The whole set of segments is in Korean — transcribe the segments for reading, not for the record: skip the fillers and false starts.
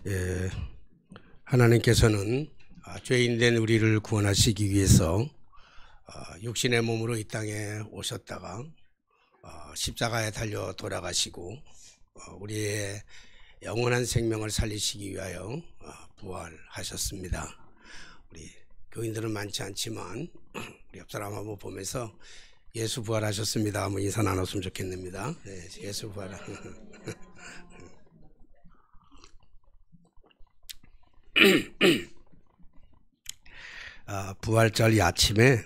예, 하나님께서는 죄인된 우리를 구원하시기 위해서 육신의 몸으로 이 땅에 오셨다가 십자가에 달려 돌아가시고 우리의 영원한 생명을 살리시기 위하여 부활하셨습니다. 우리 교인들은 많지 않지만 우리 옆 사람 한번 보면서 예수 부활하셨습니다 한번 인사 나눴으면 좋겠습니다. 네, 예수 부활. 부활절 아침에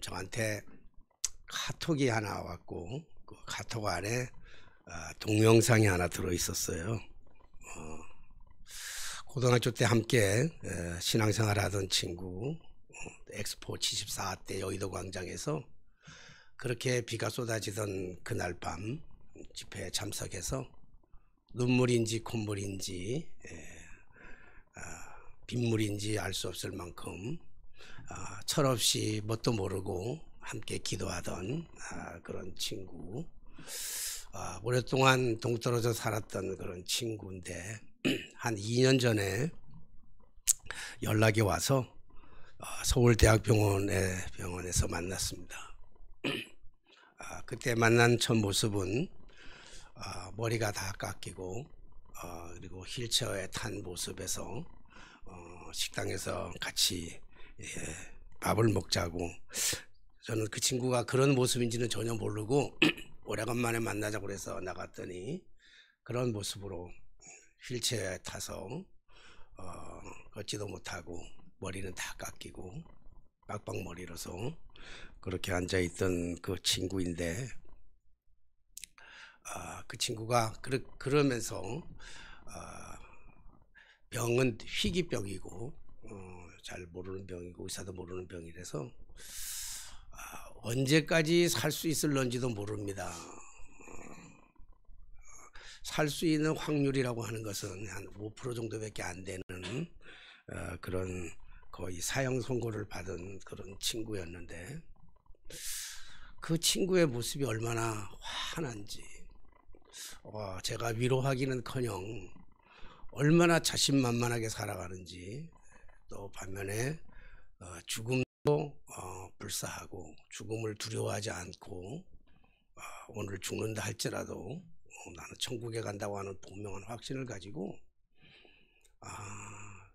저한테 카톡이 하나 왔고 그 카톡 안에 동영상이 하나 들어 있었어요. 고등학교 때 함께 신앙생활 하던 친구 엑스포 74 때 여의도 광장에서 그렇게 비가 쏟아지던 그날 밤 집회에 참석해서 눈물인지 콧물인지 빗물인지 알 수 없을 만큼 철없이 뭣도 모르고 함께 기도하던 그런 친구, 오랫동안 동떨어져 살았던 그런 친구인데 한 2년 전에 연락이 와서 서울대학병원에서 만났습니다. 그때 만난 첫 모습은 머리가 다 깎이고 그리고 휠체어에 탄 모습에서 식당에서 같이 밥을 먹자고, 저는 그 친구가 그런 모습인지는 전혀 모르고 오래간만에 만나자고 그래서 나갔더니 그런 모습으로 휠체어에 타서 걷지도 못하고 머리는 다 깎이고 빡빡머리로서 그렇게 앉아있던 그 친구인데 그 친구가 그러면서 병은 희귀병이고 잘 모르는 병이고 의사도 모르는 병이라서 언제까지 살 수 있을런지도 모릅니다. 살 수 있는 확률이라고 하는 것은 한 5% 정도밖에 안 되는 그런 거의 사형 선고를 받은 그런 친구였는데 그 친구의 모습이 얼마나 환한지 제가 위로하기는커녕 얼마나 자신만만하게 살아가는지, 또 반면에 죽음도 불사하고 죽음을 두려워하지 않고 오늘 죽는다 할지라도 나는 천국에 간다고 하는 분명한 확신을 가지고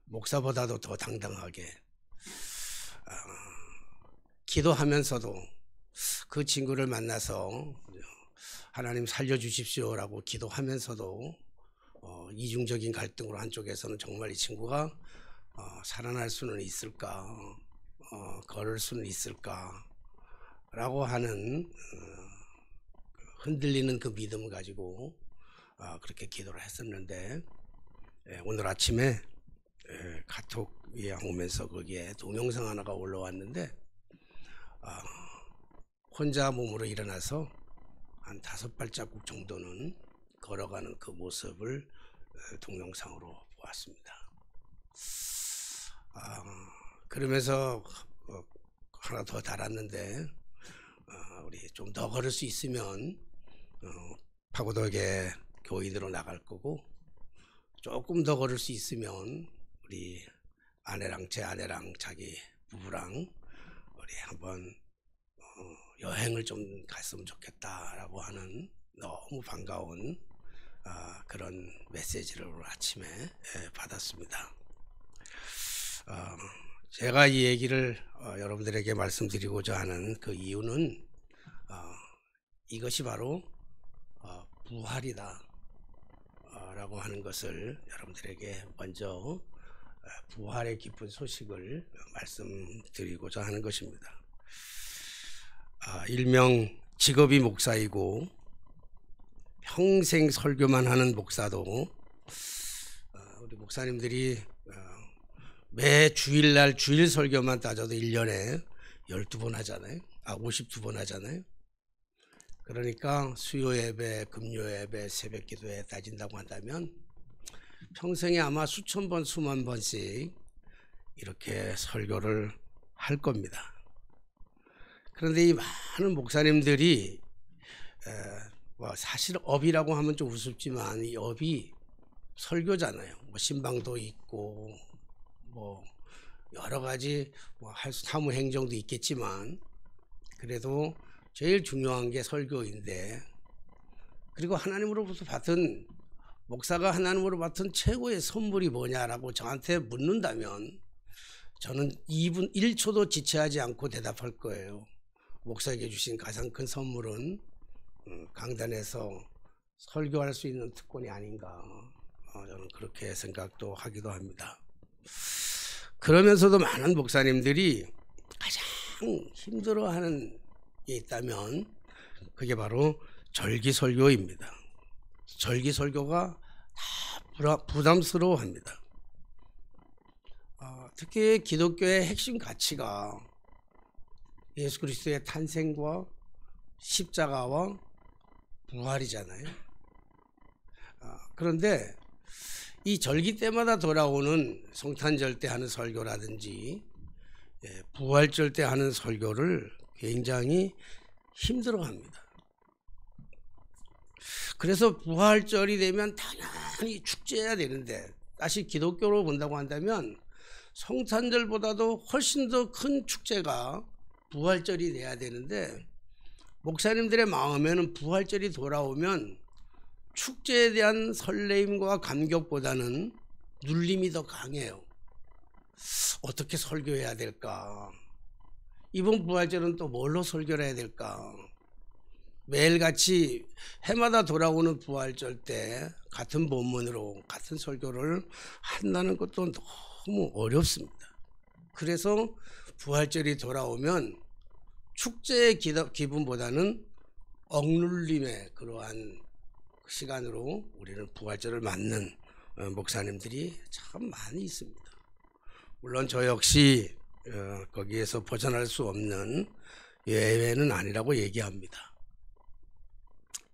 목사보다도 더 당당하게 기도하면서도 그 친구를 만나서 하나님 살려주십시오라고 기도하면서도 이중적인 갈등으로 한쪽에서는 정말 이 친구가 살아날 수는 있을까, 걸을 수는 있을까 라고 하는 흔들리는 그 믿음을 가지고 그렇게 기도를 했었는데 오늘 아침에 카톡이 오면서 거기에 동영상 하나가 올라왔는데 혼자 몸으로 일어나서 한 5발자국 정도는 걸어가는 그 모습을 동영상으로 보았습니다. 그러면서 하나 더 달았는데 우리 좀 더 걸을 수 있으면 파고덕에 교인으로 나갈 거고, 조금 더 걸을 수 있으면 우리 아내랑 제 아내랑 자기 부부랑 우리 한번 여행을 좀 갔으면 좋겠다라고 하는 너무 반가운 그런 메시지를 오늘 아침에 받았습니다. 제가 이 얘기를 여러분들에게 말씀드리고자 하는 그 이유는 이것이 바로 부활이다 라고 하는 것을 여러분들에게 먼저 부활의 기쁜 소식을 말씀드리고자 하는 것입니다. 일명 직업이 목사이고 평생 설교만 하는 목사도 우리 목사님들이 매 주일날 주일 설교만 따져도 1년에 12번 하잖아요. 52번 하잖아요. 그러니까 수요 예배, 금요 예배, 새벽 기도에 따진다고 한다면 평생에 아마 수천 번, 수만 번씩 이렇게 설교를 할 겁니다. 그런데 이 많은 목사님들이 사실 업이라고 하면 좀 우습지만 이 업이 설교잖아요. 뭐 신방도 있고 뭐 여러 가지 뭐 사무 행정도 있겠지만 그래도 제일 중요한 게 설교인데, 그리고 하나님으로부터 받은, 목사가 하나님으로 받은 최고의 선물이 뭐냐라고 저한테 묻는다면 저는 2분 1초도 지체하지 않고 대답할 거예요. 목사에게 주신 가장 큰 선물은 강단에서 설교할 수 있는 특권이 아닌가, 저는 그렇게 생각도 하기도 합니다. 그러면서도 많은 목사님들이 가장 힘들어하는 게 있다면 그게 바로 절기설교입니다. 절기설교가 다 부담스러워합니다. 특히 기독교의 핵심 가치가 예수 그리스도의 탄생과 십자가와 부활이잖아요. 그런데 이 절기 때마다 돌아오는 성탄절 때 하는 설교라든지 부활절 때 하는 설교를 굉장히 힘들어합니다. 그래서 부활절이 되면 당연히 축제해야 되는데, 다시 기독교로 본다고 한다면 성탄절보다도 훨씬 더 큰 축제가 부활절이 돼야 되는데, 목사님들의 마음에는 부활절이 돌아오면 축제에 대한 설레임과 감격보다는 눌림이 더 강해요. 어떻게 설교해야 될까? 이번 부활절은 또 뭘로 설교를 해야 될까? 매일같이 해마다 돌아오는 부활절 때 같은 본문으로 같은 설교를 한다는 것도 너무 어렵습니다. 그래서 부활절이 돌아오면 축제의 기분보다는 억눌림의 그러한 시간으로 우리는 부활절을 맞는 목사님들이 참 많이 있습니다. 물론 저 역시 거기에서 벗어날 수 없는 예외는 아니라고 얘기합니다.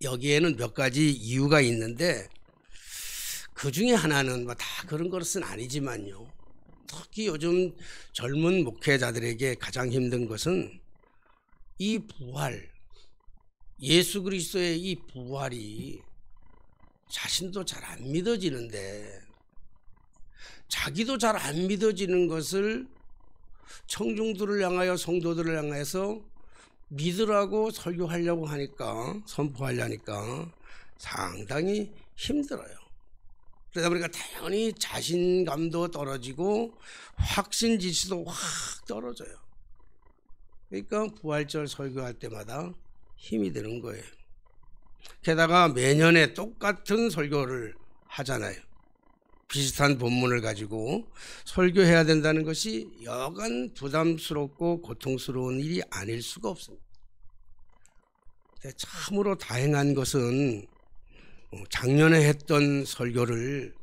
여기에는 몇 가지 이유가 있는데, 그 중에 하나는 뭐 다 그런 것은 아니지만요, 특히 요즘 젊은 목회자들에게 가장 힘든 것은 이 부활, 예수 그리스도의 이 부활이 자신도 잘 안 믿어지는데, 자기도 잘 안 믿어지는 것을 청중들을 향하여, 성도들을 향해서 믿으라고 설교하려고 하니까, 선포하려니까 상당히 힘들어요. 그러다 보니까 당연히 자신감도 떨어지고 확신 지수도 확 떨어져요. 그러니까 부활절 설교할 때마다 힘이 드는 거예요. 게다가 매년에 똑같은 설교를 하잖아요. 비슷한 본문을 가지고 설교해야 된다는 것이 여간 부담스럽고 고통스러운 일이 아닐 수가 없습니다. 근데 참으로 다행한 것은 작년에 했던 설교를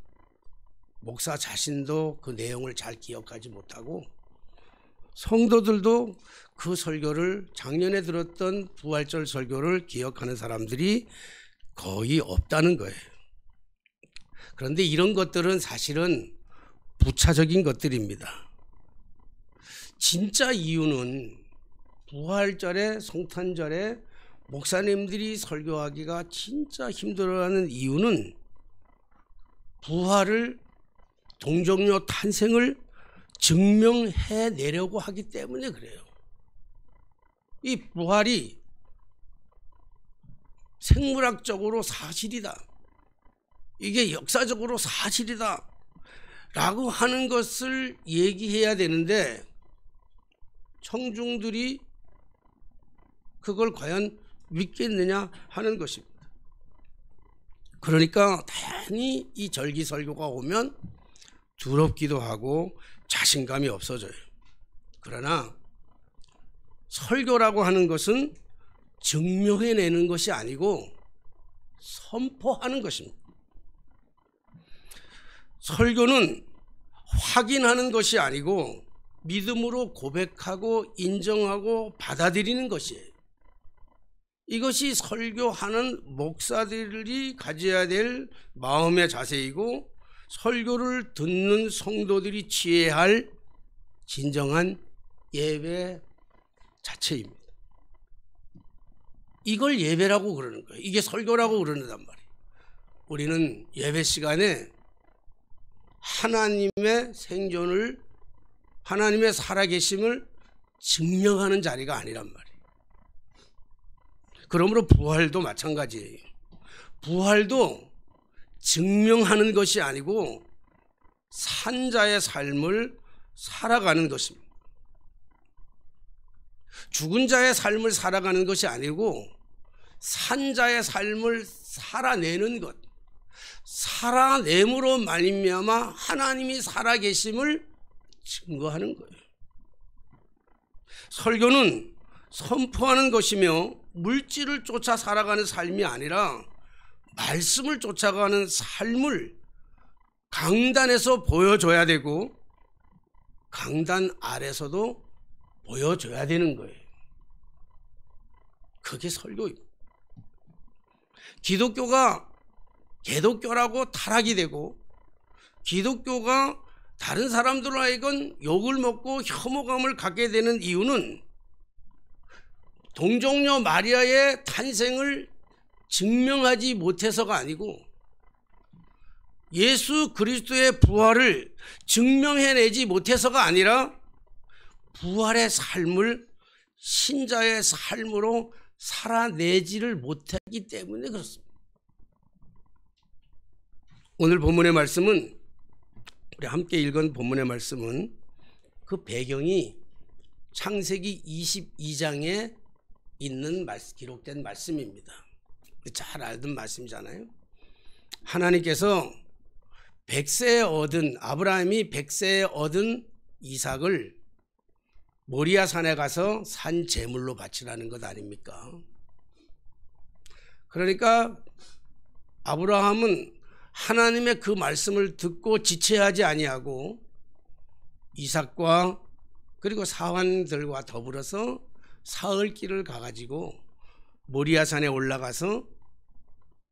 목사 자신도 그 내용을 잘 기억하지 못하고, 성도들도 그 설교를, 작년에 들었던 부활절 설교를 기억하는 사람들이 거의 없다는 거예요. 그런데 이런 것들은 사실은 부차적인 것들입니다. 진짜 이유는 부활절에, 성탄절에 목사님들이 설교하기가 진짜 힘들어하는 이유는 부활을, 동정녀 탄생을 증명해내려고 하기 때문에 그래요. 이 부활이 생물학적으로 사실이다, 이게 역사적으로 사실이다 라고 하는 것을 얘기해야 되는데, 청중들이 그걸 과연 믿겠느냐 하는 것입니다. 그러니까 당연히 이 절기 설교가 오면 두렵기도 하고 자신감이 없어져요. 그러나 설교라고 하는 것은 증명해내는 것이 아니고 선포하는 것입니다. 설교는 확인하는 것이 아니고 믿음으로 고백하고 인정하고 받아들이는 것이에요. 이것이 설교하는 목사들이 가져야 될 마음의 자세이고, 설교를 듣는 성도들이 취해야 할 진정한 예배 자체입니다. 이걸 예배라고 그러는 거예요. 이게 설교라고 그러는단 말이에요. 우리는 예배 시간에 하나님의 생존을, 하나님의 살아계심을 증명하는 자리가 아니란 말이에요. 그러므로 부활도 마찬가지예요. 부활도 증명하는 것이 아니고 산 자의 삶을 살아가는 것입니다. 죽은 자의 삶을 살아가는 것이 아니고 산 자의 삶을 살아내는 것, 살아냄으로 말미암아 하나님이 살아계심을 증거하는 거예요. 설교는 선포하는 것이며 물질을 쫓아 살아가는 삶이 아니라 말씀을 쫓아가는 삶을 강단에서 보여줘야 되고 강단 아래서도 보여줘야 되는 거예요. 그게 설교입니다. 기독교가 개독교라고 타락이 되고 기독교가 다른 사람들로 하여금 욕을 먹고 혐오감을 갖게 되는 이유는 동정녀 마리아의 탄생을 증명하지 못해서가 아니고 예수 그리스도의 부활을 증명해내지 못해서가 아니라 부활의 삶을 신자의 삶으로 살아내지를 못하기 때문에 그렇습니다. 오늘 본문의 말씀은, 우리 함께 읽은 본문의 말씀은 그 배경이 창세기 22장에 있는 기록된 말씀입니다. 잘 알던 말씀이잖아요. 하나님께서 아브라함이 100세에 얻은 이삭을 모리아 산에 가서 산 제물로 바치라는 것 아닙니까? 그러니까 아브라함은 하나님의 그 말씀을 듣고 지체하지 아니하고 이삭과 그리고 사환들과 더불어서 사흘길을 가가지고 모리아 산에 올라가서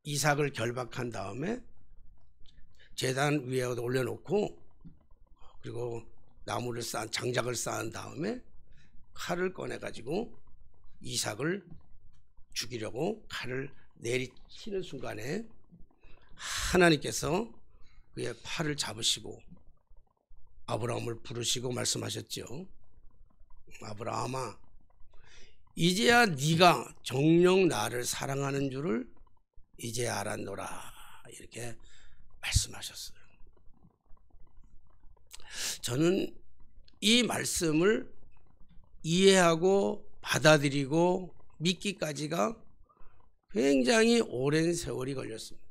이삭을 결박한 다음에 제단 위에 올려놓고 그리고 나무를 장작을 쌓은 다음에 칼을 꺼내가지고 이삭을 죽이려고 칼을 내리치는 순간에 하나님께서 그의 팔을 잡으시고 아브라함을 부르시고 말씀하셨죠. 아브라함아, 이제야 네가 정녕 나를 사랑하는 줄을 이제 알았노라, 이렇게 말씀하셨어요. 저는 이 말씀을 이해하고 받아들이고 믿기까지가 굉장히 오랜 세월이 걸렸습니다.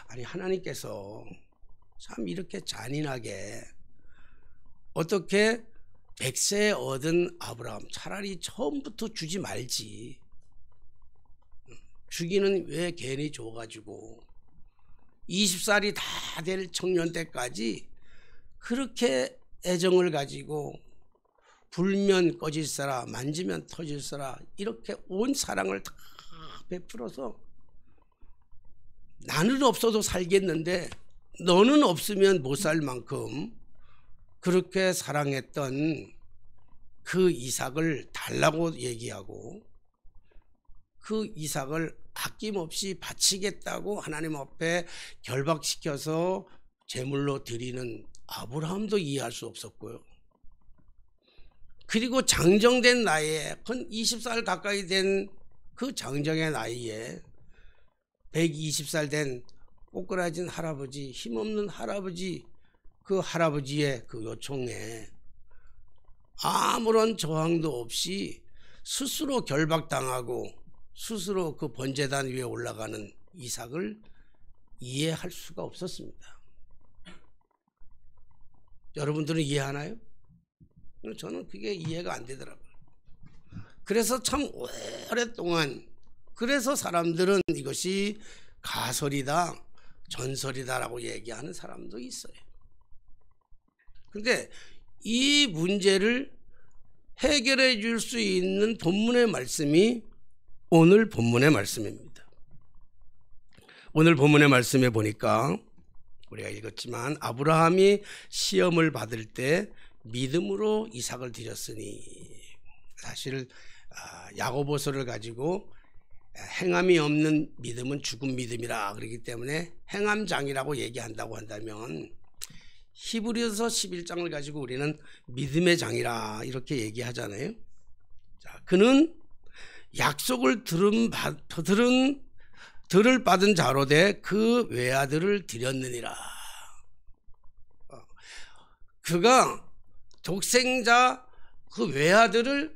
아니, 하나님께서 참 이렇게 잔인하게 어떻게 100세에 얻은 아브라함 차라리 처음부터 주지 말지, 주기는 왜 괜히 줘가지고 20살이 다 될 청년 때까지 그렇게 애정을 가지고 불면 꺼질세라 만지면 터질세라 이렇게 온 사랑을 다 베풀어서 나는 없어도 살겠는데 너는 없으면 못 살 만큼 그렇게 사랑했던 그 이삭을 달라고 얘기하고 그 이삭을 아낌없이 바치겠다고 하나님 앞에 결박시켜서 제물로 드리는 아브라함도 이해할 수 없었고요. 그리고 장정된 나이에 20살 가까이 된 그 장정의 나이에 120살 된 꼬꾸라진 할아버지, 힘없는 할아버지, 그 할아버지의 그 요청에 아무런 저항도 없이 스스로 결박당하고 스스로 그 번제단 위에 올라가는 이삭을 이해할 수가 없었습니다. 여러분들은 이해하나요? 저는 그게 이해가 안 되더라고요. 그래서 참 오랫동안, 그래서 사람들은 이것이 가설이다, 전설이다라고 얘기하는 사람도 있어요. 그런데 이 문제를 해결해 줄 수 있는 본문의 말씀이 오늘 본문의 말씀입니다. 오늘 본문의 말씀에 보니까 우리가 읽었지만 아브라함이 시험을 받을 때 믿음으로 이삭을 드렸으니, 사실 야고보서를 가지고 행함이 없는 믿음은 죽은 믿음이라 그러기 때문에 행함장이라고 얘기한다고 한다면 히브리서 11장을 가지고 우리는 믿음의 장이라 이렇게 얘기하잖아요. 자, 그는 약속을 들을 받은 자로 돼 그 외아들을 드렸느니라. 그가 독생자 그 외아들을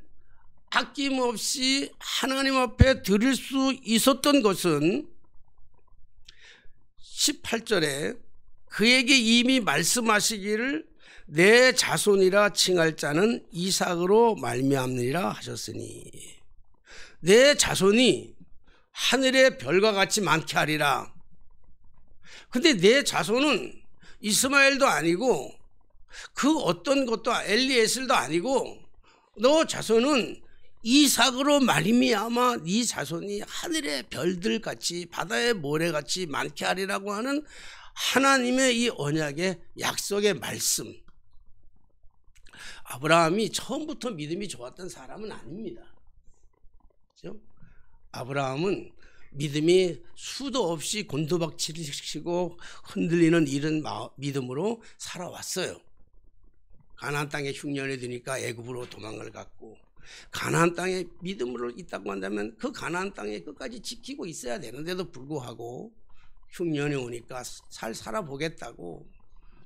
아낌없이 하나님 앞에 드릴 수 있었던 것은 18절에 그에게 이미 말씀하시기를 내 자손이라 칭할 자는 이삭으로 말미암느니라 하셨으니 내 자손이 하늘의 별과 같이 많게 하리라. 근데 내 자손은 이스마엘도 아니고 그 어떤 것도 엘리에셀도 아니고 너 자손은 이삭으로 말미암아 네 자손이 하늘의 별들 같이 바다의 모래 같이 많게 하리라고 하는 하나님의 이 언약의 약속의 말씀. 아브라함이 처음부터 믿음이 좋았던 사람은 아닙니다. 그렇죠? 아브라함은 믿음이 수도 없이 곤두박질치고 흔들리는 이런 믿음으로 살아왔어요. 가나안 땅에 흉년이 드니까 애굽으로 도망을 갔고 가나안 땅에 믿음으로 있다고 한다면 그 가나안 땅에 끝까지 지키고 있어야 되는데도 불구하고 흉년이 오니까 살아보겠다고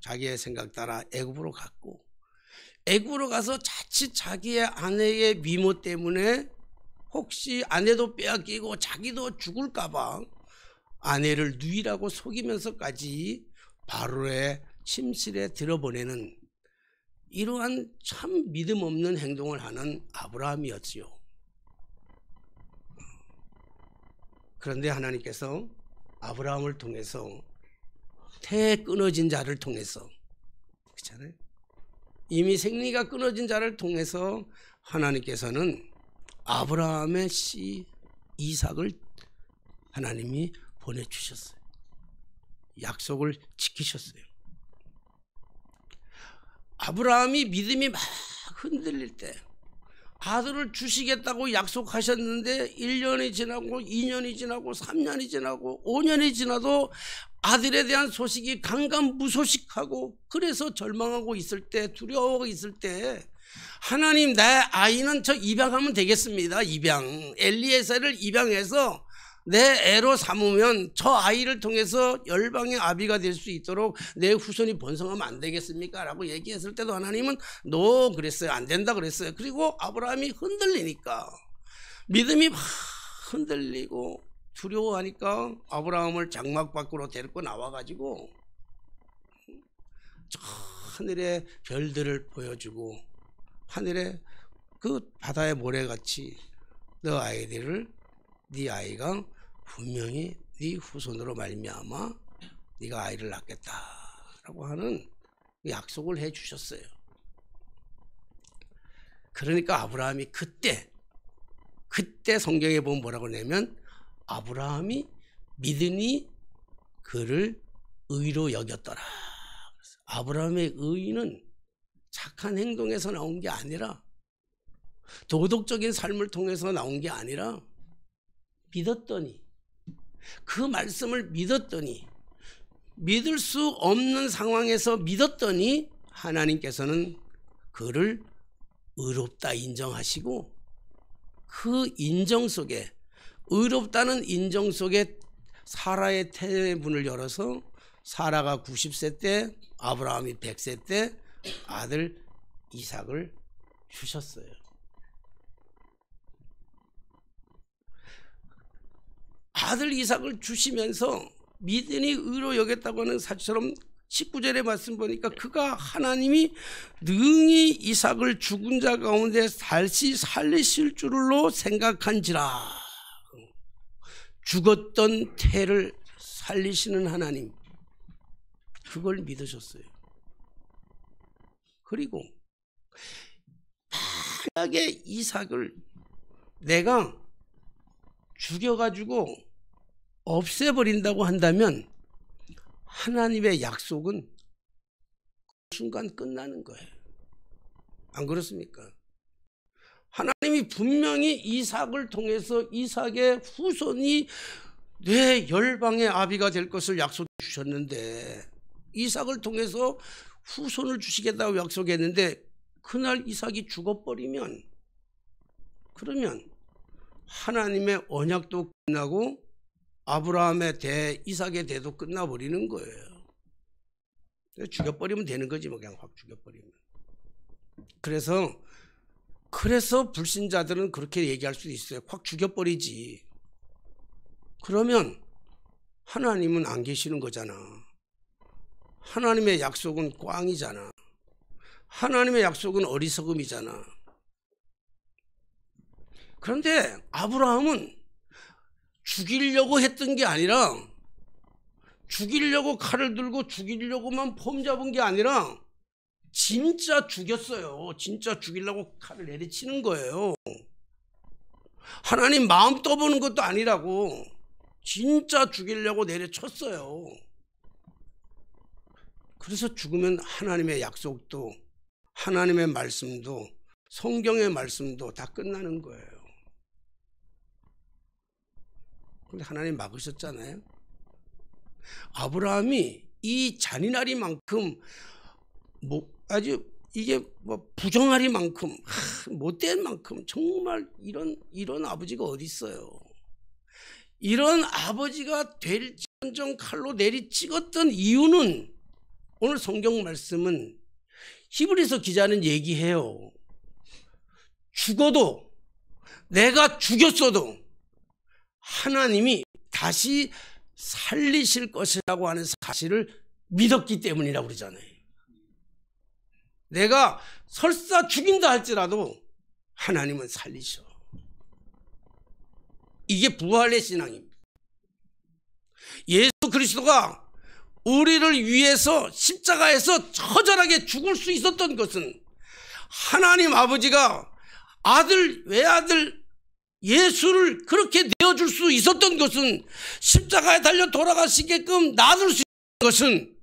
자기의 생각 따라 애굽으로 갔고 애굽으로 가서 자칫 자기의 아내의 미모 때문에 혹시 아내도 빼앗기고 자기도 죽을까 봐 아내를 누이라고 속이면서까지 바로의 침실에 들어보내는 이러한 참 믿음 없는 행동을 하는 아브라함이었지요. 그런데 하나님께서 아브라함을 통해서 태에 끊어진 자를 통해서 그렇잖아요. 이미 생리가 끊어진 자를 통해서 하나님께서는 아브라함의 씨 이삭을 하나님이 보내주셨어요. 약속을 지키셨어요. 아브라함이 믿음이 막 흔들릴 때 아들을 주시겠다고 약속하셨는데 1년이 지나고 2년이 지나고 3년이 지나고 5년이 지나도 아들에 대한 소식이 강간무소식하고 그래서 절망하고 있을 때 두려워하고 있을 때 하나님 내 아이는 저 입양하면 되겠습니다. 입양 엘리에셀을 입양해서 내 애로 삼으면 저 아이를 통해서 열방의 아비가 될 수 있도록 내 후손이 번성하면 안 되겠습니까? 라고 얘기했을 때도 하나님은 노 그랬어요. 안 된다 그랬어요. 그리고 아브라함이 흔들리니까 믿음이 막 흔들리고 두려워하니까 아브라함을 장막 밖으로 데리고 나와가지고 저 하늘의 별들을 보여주고 하늘의 그 바다의 모래같이 너 아이들을 네 아이가 분명히 네 후손으로 말미암아 네가 아이를 낳겠다라고 하는 약속을 해 주셨어요. 그러니까 아브라함이 그때 성경에 보면 뭐라고 하냐면 아브라함이 믿으니 그를 의로 여겼더라. 아브라함의 의는 착한 행동에서 나온 게 아니라 도덕적인 삶을 통해서 나온 게 아니라 믿었더니 그 말씀을 믿었더니 믿을 수 없는 상황에서 믿었더니 하나님께서는 그를 의롭다 인정하시고 그 인정 속에 의롭다는 인정 속에 사라의 태문을 열어서 사라가 90세 때 아브라함이 100세 때 아들 이삭을 주셨어요. 아들 이삭을 주시면서 믿으니 의로 여겼다고 하는 사실처럼 19절의 말씀 보니까 그가 하나님이 능히 이삭을 죽은 자 가운데 다시 살리실 줄로 생각한지라. 죽었던 태를 살리시는 하나님, 그걸 믿으셨어요. 그리고 만약에 이삭을 내가 죽여가지고 없애버린다고 한다면 하나님의 약속은 그 순간 끝나는 거예요. 안 그렇습니까? 하나님이 분명히 이삭을 통해서 이삭의 후손이 내 열방의 아비가 될 것을 약속해 주셨는데, 이삭을 통해서 후손을 주시겠다고 약속했는데 그날 이삭이 죽어버리면, 그러면 하나님의 언약도 끝나고 아브라함의 대, 이삭의 대도 끝나버리는 거예요. 죽여버리면 되는 거지 뭐, 그냥 확 죽여버리면. 그래서 불신자들은 그렇게 얘기할 수도 있어요. 확 죽여버리지. 그러면 하나님은 안 계시는 거잖아. 하나님의 약속은 꽝이잖아. 하나님의 약속은 어리석음이잖아. 그런데 아브라함은 죽이려고 했던 게 아니라, 죽이려고 칼을 들고 죽이려고만 폼 잡은 게 아니라 진짜 죽였어요. 진짜 죽이려고 칼을 내리치는 거예요. 하나님 마음 떠보는 것도 아니라고 진짜 죽이려고 내려쳤어요. 그래서 죽으면 하나님의 약속도, 하나님의 말씀도, 성경의 말씀도 다 끝나는 거예요. 근데 하나님 막으셨잖아요. 아브라함이 이 잔인하리만큼 아주 이게 부정하리만큼, 못된 만큼 정말 이런 아버지가 어디 있어요. 이런 아버지가 될지언정 칼로 내리찍었던 이유는, 오늘 성경 말씀은 히브리서 기자는 얘기해요. 죽어도, 내가 죽였어도 하나님이 다시 살리실 것이라고 하는 사실을 믿었기 때문이라고 그러잖아요. 내가 설사 죽인다 할지라도 하나님은 살리셔. 이게 부활의 신앙입니다. 예수 그리스도가 우리를 위해서 십자가에서 처절하게 죽을 수 있었던 것은, 하나님 아버지가 외아들 예수를 그렇게 내어줄 수 있었던 것은, 십자가에 달려 돌아가시게끔 놔둘 수 있는 것은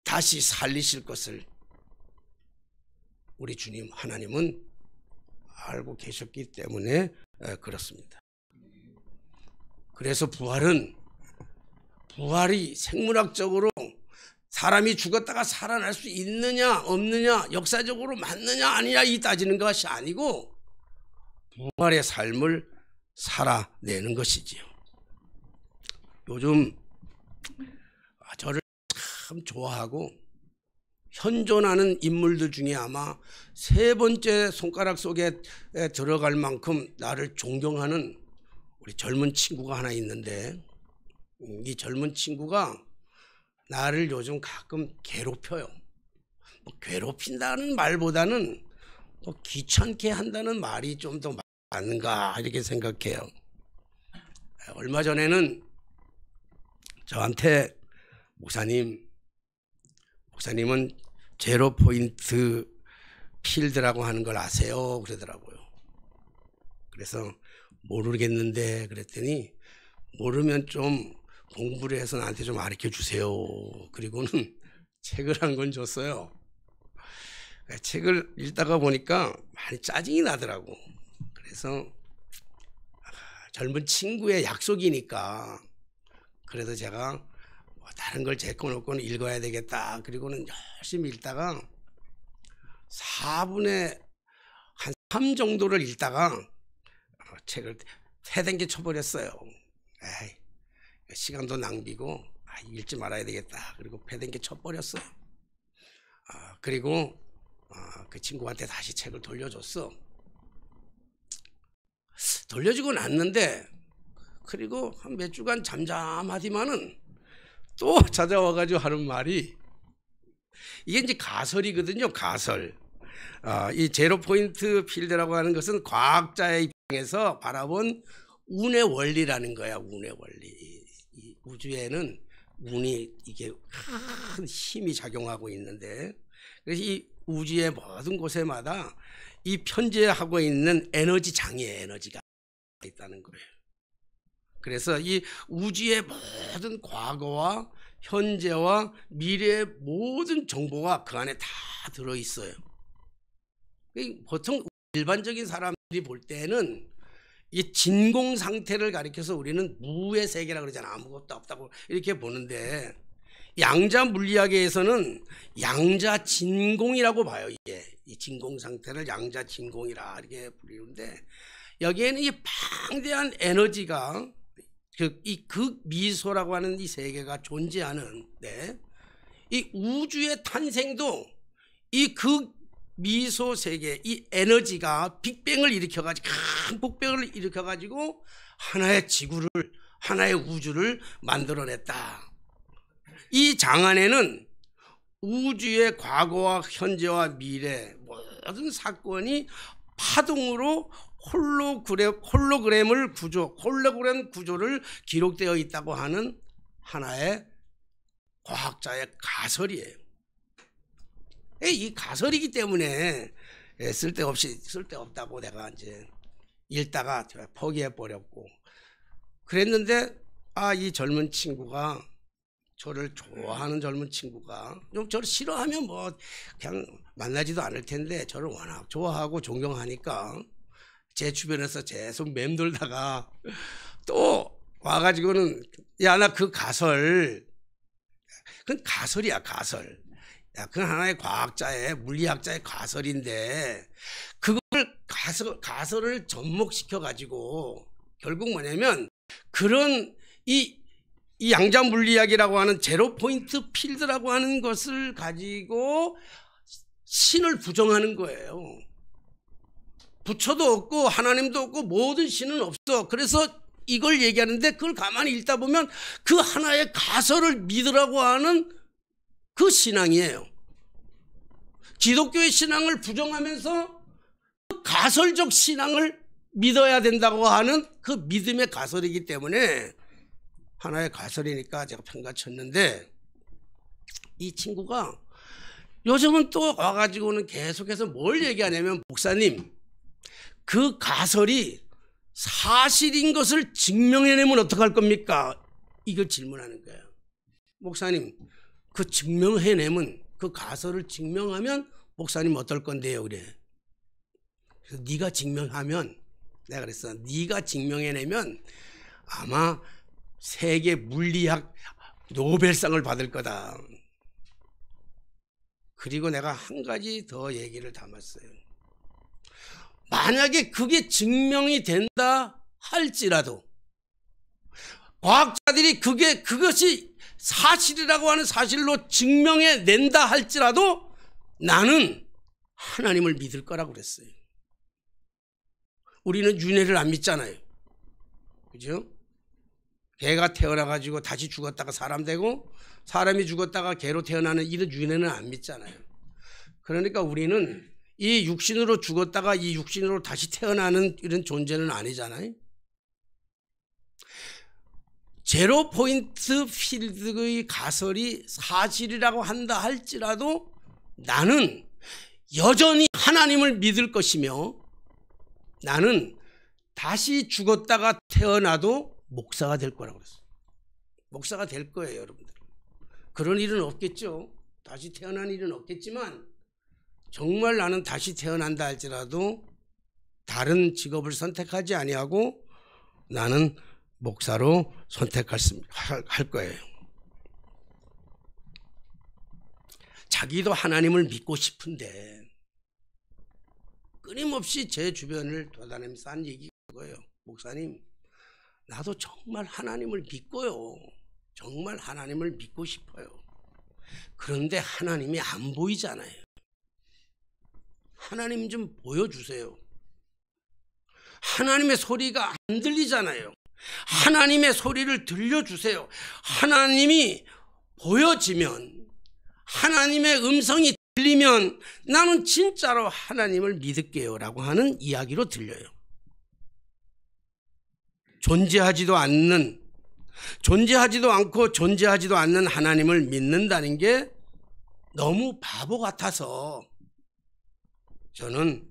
다시 살리실 것을 우리 주님 하나님은 알고 계셨기 때문에 그렇습니다. 그래서 부활이 생물학적으로 사람이 죽었다가 살아날 수 있느냐 없느냐, 역사적으로 맞느냐 아니냐 이 따지는 것이 아니고 부활의 삶을 살아내는 것이지요. 요즘 저를 참 좋아하고 현존하는 인물들 중에 아마 세 번째 손가락 속에 들어갈 만큼 나를 존경하는 우리 젊은 친구가 하나 있는데, 이 젊은 친구가 나를 요즘 가끔 괴롭혀요. 괴롭힌다는 말보다는 귀찮게 한다는 말이 좀 더 맞는가 이렇게 생각해요. 얼마 전에는 저한테 목사님은 제로 포인트 필드라고 하는 걸 아세요? 그러더라고요. 그래서 모르겠는데 그랬더니, 모르면 좀 공부를 해서 나한테 좀 가르쳐 주세요. 그리고는 책을 한 권 줬어요. 책을 읽다가 보니까 많이 짜증이 나더라고. 그래서 젊은 친구의 약속이니까 그래도 제가 다른 걸 제거 놓고는 읽어야 되겠다. 그리고는 열심히 읽다가 4분의 한 3 정도를 읽다가 책을 패댕겨 쳐버렸어요. 에이, 시간도 낭비고 읽지 말아야 되겠다. 그리고 패댕겨 쳐버렸어요. 그리고 그 친구한테 다시 책을 돌려줬어. 돌려주고 났는데, 그리고 한 몇 주간 잠잠하디만은 또 찾아와가지고 하는 말이, 이게 이제 가설이거든요. 가설. 이 제로 포인트 필드라고 하는 것은 과학자의 입장에서 바라본 운의 원리라는 거야. 운의 원리. 이 우주에는 운이 이게 큰 힘이 작용하고 있는데, 그래서 이 우주의 모든 곳에마다 이 편재하고 있는 에너지 장애, 에너지가 있다는 거예요. 그래서 이 우주의 모든 과거와 현재와 미래의 모든 정보가 그 안에 다 들어있어요. 보통 일반적인 사람들이 볼 때는 이 진공 상태를 가리켜서 우리는 무의 세계라 그러잖아. 아무것도 없다고 이렇게 보는데 양자 물리학에서는 양자 진공이라고 봐요. 이게 이 진공 상태를 양자 진공이라 이렇게 부르는데 여기에는 이 방대한 에너지가 이 극미소라고 하는 이 세계가 존재하는데 이 우주의 탄생도 이 극미소 세계 이 에너지가 빅뱅을 일으켜가지고 큰 폭병을 일으켜가지고 하나의 지구를 하나의 우주를 만들어냈다. 이 장안에는 우주의 과거와 현재와 미래 모든 사건이 파동으로 홀로그램 구조를 기록되어 있다고 하는 하나의 과학자의 가설이에요. 이 가설이기 때문에 쓸데없다고 내가 이제 읽다가 포기해 버렸고 그랬는데 이 젊은 친구가 저를 좋아하는 젊은 친구가 저를 싫어하면 뭐 그냥 만나지도 않을 텐데 저를 워낙 좋아하고 존경하니까 제 주변에서 계속 맴돌다가 또 와가지고는 야 나 그 가설 그건 가설이야 가설. 야 그건 하나의 과학자의 물리학자의 가설인데 그걸 가설을 접목시켜 가지고 결국 뭐냐면 그런 이 양자 물리학이라고 하는 제로 포인트 필드라고 하는 것을 가지고 신을 부정하는 거예요. 부처도 없고 하나님도 없고 모든 신은 없어. 그래서 이걸 얘기하는데 그걸 가만히 읽다 보면 그 하나의 가설을 믿으라고 하는 그 신앙이에요. 기독교의 신앙을 부정하면서 그 가설적 신앙을 믿어야 된다고 하는 그 믿음의 가설이기 때문에 하나의 가설이니까 제가 평가쳤는데 이 친구가 요즘은 또 와가지고는 계속해서 뭘 얘기하냐면 목사님 그 가설이 사실인 것을 증명해내면 어떡할 겁니까? 이걸 질문하는 거예요. 목사님 그 증명해내면 그 가설을 증명하면 목사님 어떨 건데요? 그래. 그래서 네가 증명하면 내가 그랬어. 네가 증명해내면 아마 세계 물리학 노벨상을 받을 거다. 그리고 내가 한 가지 더 얘기를 담았어요. 만약에 그게 증명이 된다 할지라도 과학자들이 그것이 사실이라고 하는 사실로 증명해낸다 할지라도 나는 하나님을 믿을 거라고 그랬어요. 우리는 윤회를 안 믿잖아요. 그죠? 개가 태어나가지고 다시 죽었다가 사람 되고 사람이 죽었다가 개로 태어나는 이런 윤회는 안 믿잖아요. 그러니까 우리는 이 육신으로 죽었다가 이 육신으로 다시 태어나는 이런 존재는 아니잖아요. 제로 포인트 필드의 가설이 사실이라고 한다 할지라도 나는 여전히 하나님을 믿을 것이며 나는 다시 죽었다가 태어나도 목사가 될 거라고 그랬어요. 목사가 될 거예요, 여러분들. 그런 일은 없겠죠. 다시 태어난 일은 없겠지만 정말 나는 다시 태어난다 할지라도 다른 직업을 선택하지 아니하고 나는 목사로 선택할 거예요. 자기도 하나님을 믿고 싶은데 끊임없이 제 주변을 돌아다니면서 한 얘기가 그거예요. 목사님, 나도 정말 하나님을 믿고요. 정말 하나님을 믿고 싶어요. 그런데 하나님이 안 보이잖아요. 하나님 좀 보여주세요. 하나님의 소리가 안 들리잖아요. 하나님의 소리를 들려주세요. 하나님이 보여지면 하나님의 음성이 들리면 나는 진짜로 하나님을 믿을게요 라고 하는 이야기로 들려요. 존재하지도 않고 존재하지도 않는 하나님을 믿는다는 게 너무 바보 같아서 저는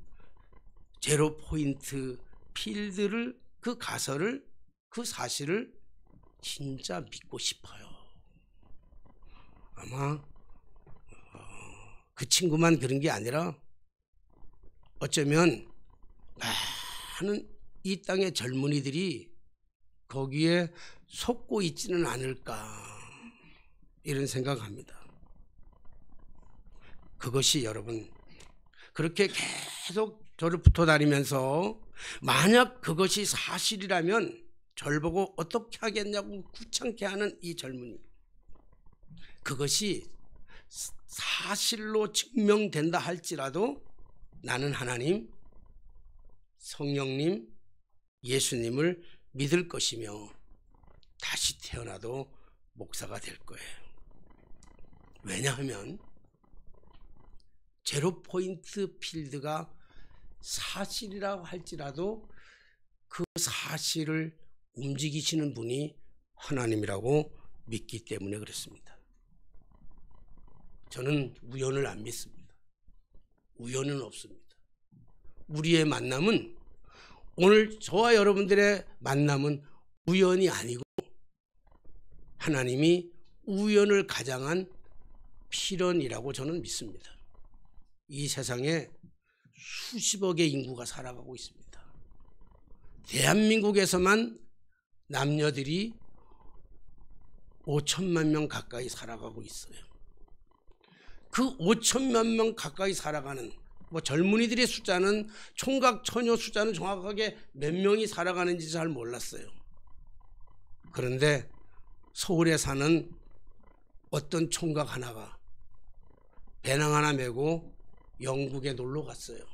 제로 포인트 필드를 그 가설을 그 사실을 진짜 믿고 싶어요. 아마 그 친구만 그런 게 아니라 어쩌면 많은 이 땅의 젊은이들이 거기에 속고 있지는 않을까 이런 생각합니다. 그것이 여러분 그렇게 계속 저를 붙어 다니면서 만약 그것이 사실이라면 절 보고 어떻게 하겠냐고 귀찮게 하는 이 젊은이, 그것이 사실로 증명된다 할지라도 나는 하나님, 성령님, 예수님을 믿을 것이며 다시 태어나도 목사가 될 거예요. 왜냐하면 제로 포인트 필드가 사실이라고 할지라도 그 사실을 움직이시는 분이 하나님이라고 믿기 때문에 그렇습니다. 저는 우연을 안 믿습니다. 우연은 없습니다. 우리의 만남은, 오늘 저와 여러분들의 만남은 우연이 아니고 하나님이 우연을 가장한 필연이라고 저는 믿습니다. 이 세상에 수십억의 인구가 살아가고 있습니다. 대한민국에서만 남녀들이 5천만 명 가까이 살아가고 있어요. 그 5천만 명 가까이 살아가는, 젊은이들의 숫자는, 총각 처녀 숫자는 정확하게 몇 명이 살아가는지 잘 몰랐어요. 그런데 서울에 사는 어떤 총각 하나가 배낭 하나 메고 영국에 놀러 갔어요.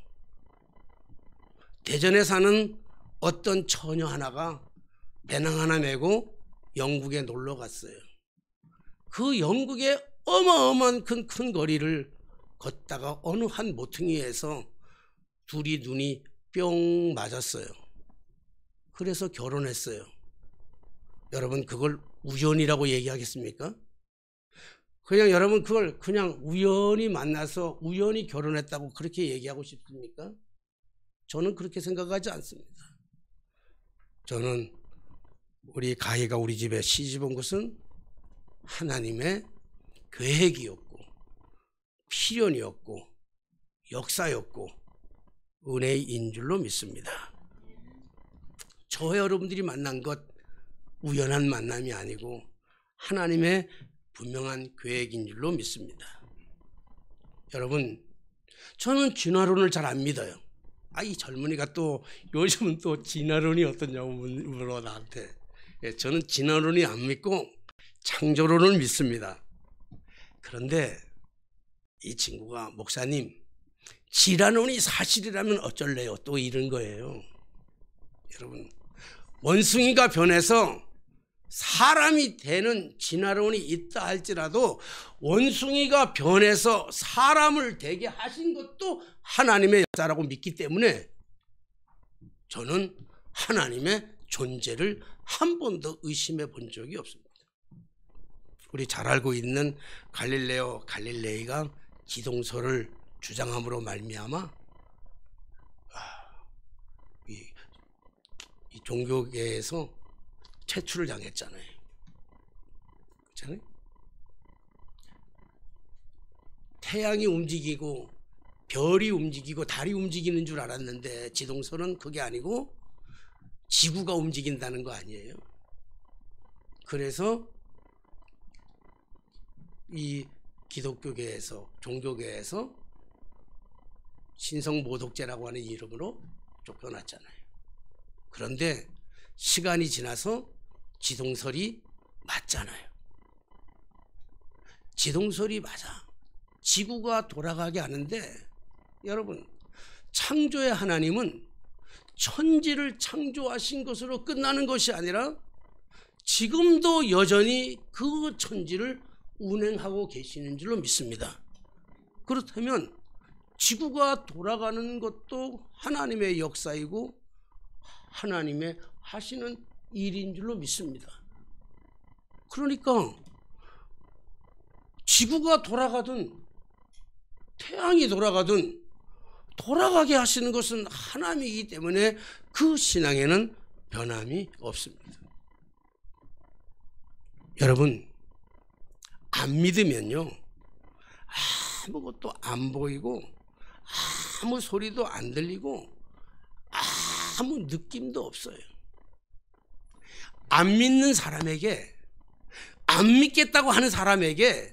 대전에 사는 어떤 처녀 하나가 배낭 하나 메고 영국에 놀러 갔어요. 그 영국의 어마어마한 큰 거리를 걷다가 어느 한 모퉁이에서 둘이 눈이 뿅 맞았어요. 그래서 결혼했어요. 여러분 그걸 우연이라고 얘기하겠습니까? 그냥 여러분 그걸 그냥 우연히 만나서 우연히 결혼했다고 그렇게 얘기하고 싶습니까? 저는 그렇게 생각하지 않습니다. 저는 우리 가희가 우리 집에 시집 온 것은 하나님의 계획이었고 필연이었고 역사였고 은혜인 줄로 믿습니다. 저 여러분들이 만난 것 우연한 만남이 아니고 하나님의 분명한 계획인 줄로 믿습니다. 여러분 저는 진화론을 잘 안 믿어요. 이 젊은이가 또 요즘은 또 진화론이 어떠냐고 물어 나한테. 저는 진화론이 안 믿고 창조론을 믿습니다. 그런데 이 친구가 목사님 진화론이 사실이라면 어쩔래요? 또 이런 거예요. 여러분 원숭이가 변해서 사람이 되는 진화론이 있다 할지라도 원숭이가 변해서 사람을 되게 하신 것도 하나님의 역사라고 믿기 때문에 저는 하나님의 존재를 한 번도 의심해 본 적이 없습니다. 우리 잘 알고 있는 갈릴레오 갈릴레이가 기동설을 주장함으로 말미암아 이 종교계에서 퇴출을 당했잖아요. 그렇잖아요? 태양이 움직이고 별이 움직이고 달이 움직이는 줄 알았는데 지동설은 그게 아니고 지구가 움직인다는 거 아니에요. 그래서 이 기독교계에서 종교계에서 신성모독죄라고 하는 이름으로 쫓겨났잖아요. 그런데 시간이 지나서 지동설이 맞잖아요. 지동설이 맞아. 지구가 돌아가게 하는데 여러분 창조의 하나님은 천지를 창조하신 것으로 끝나는 것이 아니라 지금도 여전히 그 천지를 운행하고 계시는 줄로 믿습니다. 그렇다면 지구가 돌아가는 것도 하나님의 역사이고 하나님의 하시는 일인 줄로 믿습니다. 그러니까 지구가 돌아가든 태양이 돌아가든 돌아가게 하시는 것은 하나님이기 때문에 그 신앙에는 변함이 없습니다. 여러분 안 믿으면요 아무것도 안 보이고 아무 소리도 안 들리고 아무 느낌도 없어요. 안 믿는 사람에게, 안 믿겠다고 하는 사람에게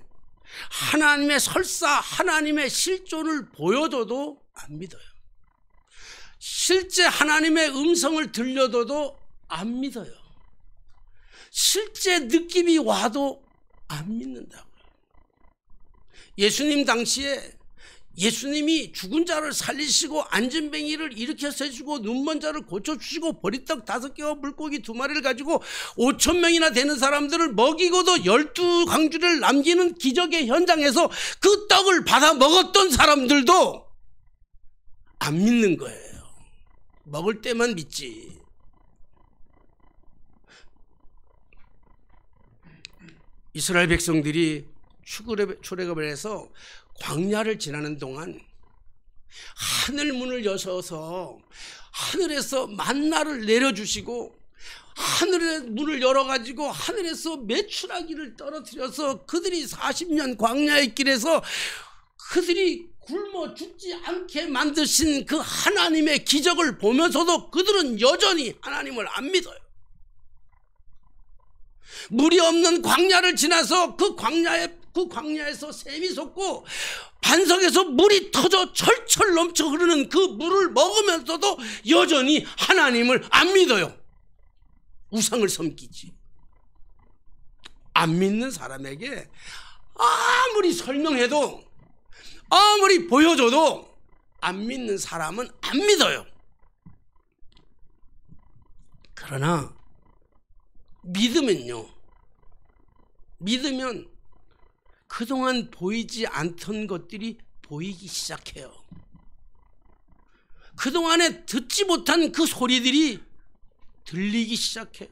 하나님의 설사, 하나님의 실존을 보여줘도 안 믿어요. 실제 하나님의 음성을 들려줘도 안 믿어요. 실제 느낌이 와도 안 믿는다고요. 예수님 당시에 예수님이 죽은 자를 살리시고 안진뱅이를 일으켜서 해주고 눈먼 자를 고쳐주시고 보리떡 5개와 물고기 2마리를 가지고 5,000명이나 되는 사람들을 먹이고도 12광주를 남기는 기적의 현장에서 그 떡을 받아 먹었던 사람들도 안 믿는 거예요. 먹을 때만 믿지. 이스라엘 백성들이 출애굽을 해서 광야를 지나는 동안 하늘 문을 여셔서 하늘에서 만나를 내려주시고 하늘의 문을 열어가지고 하늘에서 메추라기를 떨어뜨려서 그들이 40년 광야의 길에서 그들이 굶어 죽지 않게 만드신 그 하나님의 기적을 보면서도 그들은 여전히 하나님을 안 믿어요. 물이 없는 광야를 지나서 그 광야에서 샘이 솟고 반석에서 물이 터져 철철 넘쳐 흐르는 그 물을 먹으면서도 여전히 하나님을 안 믿어요. 우상을 섬기지. 안 믿는 사람에게 아무리 설명해도 아무리 보여줘도 안 믿는 사람은 안 믿어요. 그러나 믿으면요, 믿으면 그동안 보이지 않던 것들이 보이기 시작해요. 그동안에 듣지 못한 그 소리들이 들리기 시작해요.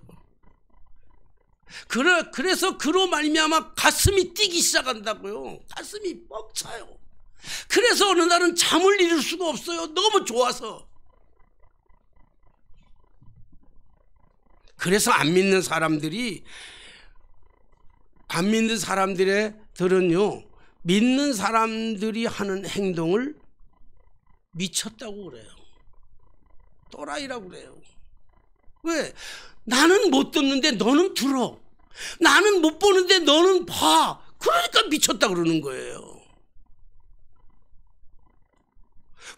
그래서 그로 말미암아 가슴이 뛰기 시작한다고요. 가슴이 벅차요. 그래서 어느 날은 잠을 이룰 수가 없어요. 너무 좋아서. 그래서 안 믿는 사람들은요, 믿는 사람들이 하는 행동을 미쳤다고 그래요. 또라이라고 그래요. 왜? 나는 못 듣는데 너는 들어. 나는 못 보는데 너는 봐. 그러니까 미쳤다 그러는 거예요.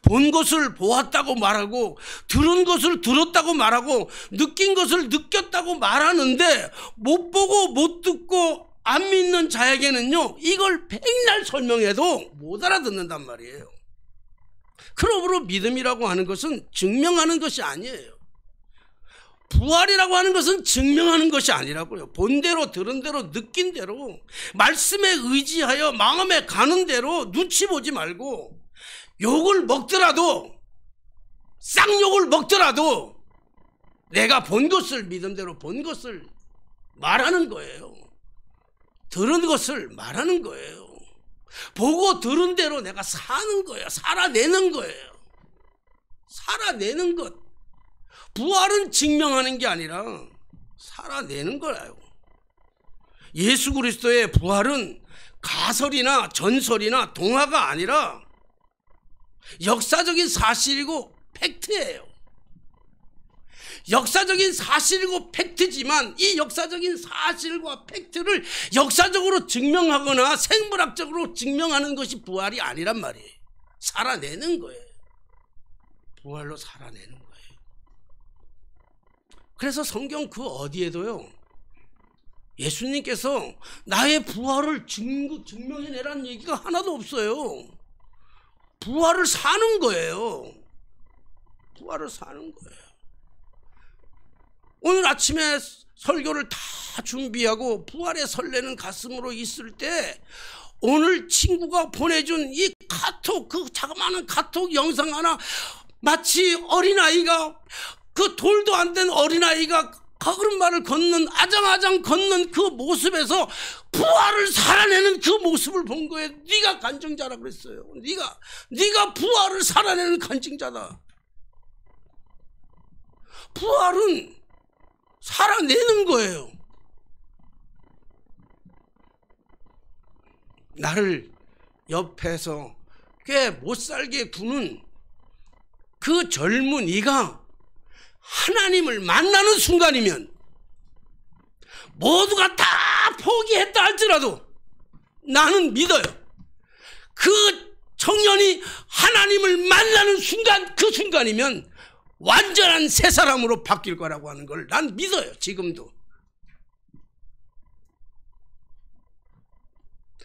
본 것을 보았다고 말하고 들은 것을 들었다고 말하고 느낀 것을 느꼈다고 말하는데 못 보고 못 듣고 안 믿는 자에게는요, 이걸 백날 설명해도 못 알아듣는단 말이에요. 그러므로 믿음이라고 하는 것은 증명하는 것이 아니에요. 부활이라고 하는 것은 증명하는 것이 아니라고요. 본 대로 들은 대로 느낀 대로 말씀에 의지하여 마음에 가는 대로 눈치 보지 말고 욕을 먹더라도 쌍욕을 먹더라도 내가 본 것을 믿음대로 본 것을 말하는 거예요. 들은 것을 말하는 거예요. 보고 들은 대로 내가 사는 거예요. 살아내는 거예요. 살아내는 것. 부활은 증명하는 게 아니라 살아내는 거예요. 예수 그리스도의 부활은 가설이나 전설이나 동화가 아니라 역사적인 사실이고 팩트예요. 역사적인 사실이고 팩트지만 이 역사적인 사실과 팩트를 역사적으로 증명하거나 생물학적으로 증명하는 것이 부활이 아니란 말이에요. 살아내는 거예요. 부활로 살아내는 거예요. 그래서 성경 그 어디에도요, 예수님께서 나의 부활을 증명해내라는 얘기가 하나도 없어요. 부활을 사는 거예요. 부활을 사는 거예요. 오늘 아침에 설교를 다 준비하고 부활에 설레는 가슴으로 있을 때 오늘 친구가 보내준 이 카톡, 그 자그마한 카톡 영상 하나, 마치 어린아이가, 그 돌도 안 된 어린아이가 걸음마를 걷는, 아장아장 걷는 그 모습에서 부활을 살아내는 그 모습을 본 거예요. 네가 간증자라 그랬어요. 네가 부활을 살아내는 간증자다. 부활은 살아내는 거예요. 나를 옆에서 꽤 못살게 구는 그 젊은이가 하나님을 만나는 순간이면 모두가 다 포기했다 할지라도 나는 믿어요. 그 청년이 하나님을 만나는 순간, 그 순간이면 완전한 새 사람으로 바뀔 거라고 하는 걸 난 믿어요. 지금도.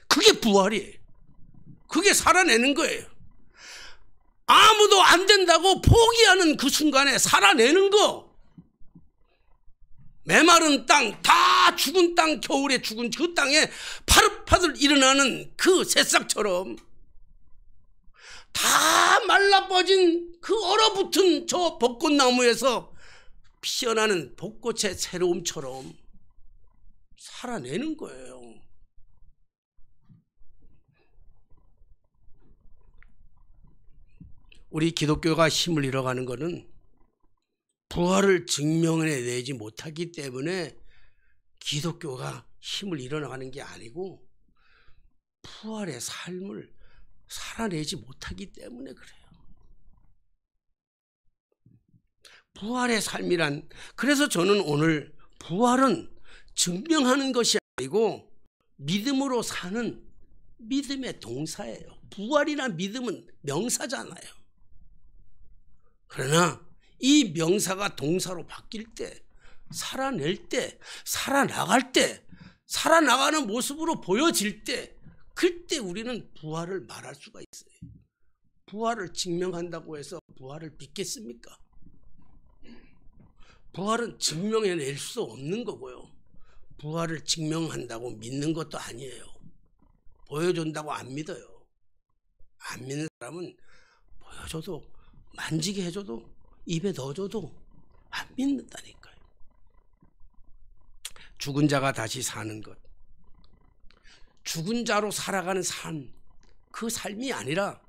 그게 부활이에요. 그게 살아내는 거예요. 아무도 안 된다고 포기하는 그 순간에 살아내는 거. 메마른 땅, 다 죽은 땅, 겨울에 죽은 그 땅에 파릇파릇 일어나는 그 새싹처럼 다 말라빠진 그 얼어붙은 저 벚꽃나무에서 피어나는 벚꽃의 새로움처럼 살아내는 거예요. 우리 기독교가 힘을 잃어가는 것은 부활을 증명해내지 못하기 때문에 기독교가 힘을 잃어나가는 게 아니고 부활의 삶을 살아내지 못하기 때문에 그래요. 부활의 삶이란, 그래서 저는 오늘 부활은 증명하는 것이 아니고 믿음으로 사는 믿음의 동사예요. 부활이나 믿음은 명사잖아요. 그러나 이 명사가 동사로 바뀔 때, 살아낼 때, 살아나갈 때, 살아나가는 모습으로 보여질 때, 그때 우리는 부활을 말할 수가 있어요. 부활을 증명한다고 해서 부활을 믿겠습니까? 부활은 증명해낼 수 없는 거고요. 부활을 증명한다고 믿는 것도 아니에요. 보여준다고 안 믿어요. 안 믿는 사람은 보여줘도, 만지게 해줘도, 입에 넣어줘도 안 믿는다니까요. 죽은 자가 다시 사는 것, 죽은 자로 살아가는 삶, 그 삶이 아니라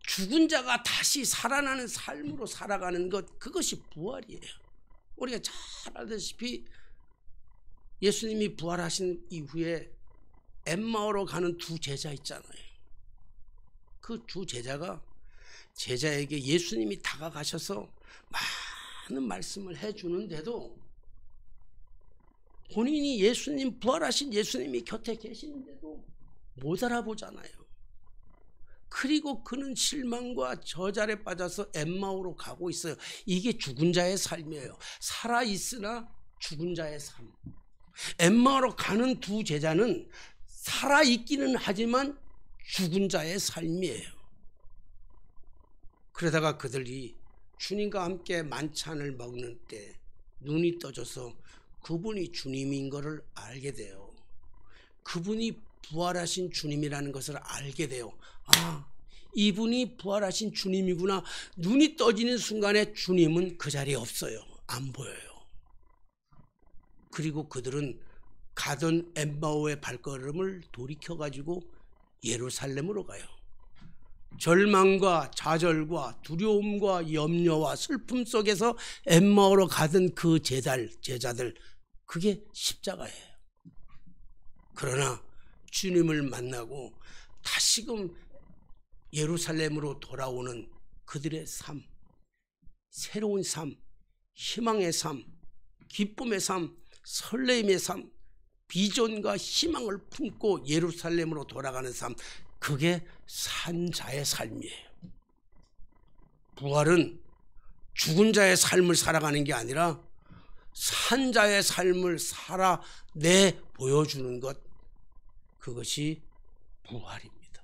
죽은 자가 다시 살아나는 삶으로 살아가는 것, 그것이 부활이에요. 우리가 잘 알다시피 예수님이 부활하신 이후에 엠마오로 가는 두 제자 있잖아요. 그 두 제자가 제자에게 예수님이 다가가셔서 많은 말씀을 해주는데도 본인이 예수님, 부활하신 예수님이 곁에 계시는데도 못 알아보잖아요. 그리고 그는 실망과 저잘에 빠져서 엠마오로 가고 있어요. 이게 죽은 자의 삶이에요. 살아있으나 죽은 자의 삶. 엠마오로 가는 두 제자는 살아있기는 하지만 죽은 자의 삶이에요. 그러다가 그들이 주님과 함께 만찬을 먹는 때 눈이 떠져서 그분이 주님인 것을 알게 돼요. 그분이 부활하신 주님이라는 것을 알게 돼요. 아, 이분이 부활하신 주님이구나. 눈이 떠지는 순간에 주님은 그 자리에 없어요. 안 보여요. 그리고 그들은 가던 엠마오의 발걸음을 돌이켜가지고 예루살렘으로 가요. 절망과 좌절과 두려움과 염려와 슬픔 속에서 엠마오로 가던 그 제자들, 그게 십자가예요. 그러나 주님을 만나고 다시금 예루살렘으로 돌아오는 그들의 삶, 새로운 삶, 희망의 삶, 기쁨의 삶, 설레임의 삶, 비전과 희망을 품고 예루살렘으로 돌아가는 삶, 그게 산 자의 삶이에요. 부활은 죽은 자의 삶을 살아가는 게 아니라 산 자의 삶을 살아내 보여주는 것, 그것이 부활입니다.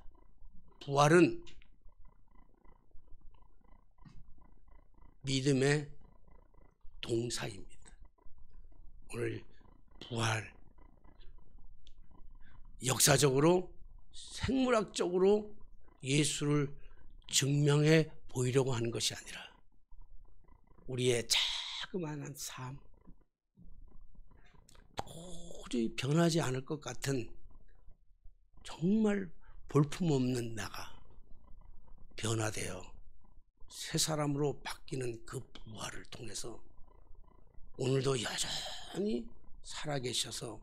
부활은 믿음의 동사입니다. 오늘 부활, 역사적으로 생물학적으로 예수를 증명해 보이려고 하는 것이 아니라 우리의 자그마한 삶, 도저히 변하지 않을 것 같은 정말 볼품없는 나가 변화되어 새 사람으로 바뀌는 그 부활을 통해서 오늘도 여전히 살아계셔서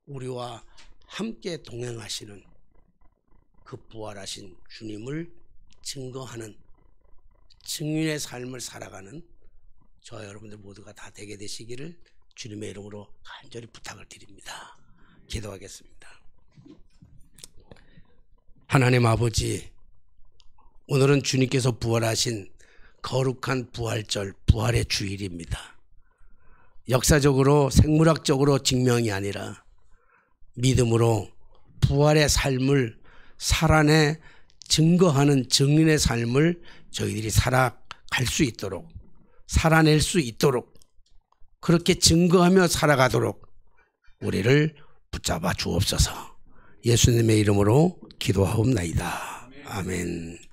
우리와 함께 동행하시는 그 부활하신 주님을 증거하는 증인의 삶을 살아가는 저와 여러분들 모두가 다 되게 되시기를 주님의 이름으로 간절히 부탁을 드립니다. 기도하겠습니다. 하나님 아버지, 오늘은 주님께서 부활하신 거룩한 부활절, 부활의 주일입니다. 역사적으로 생물학적으로 증명이 아니라 믿음으로 부활의 삶을 살아내 증거하는 증인의 삶을 저희들이 살아갈 수 있도록, 살아낼 수 있도록, 그렇게 증거하며 살아가도록 우리를 붙잡아 주옵소서. 예수님의 이름으로 기도하옵나이다. 아멘.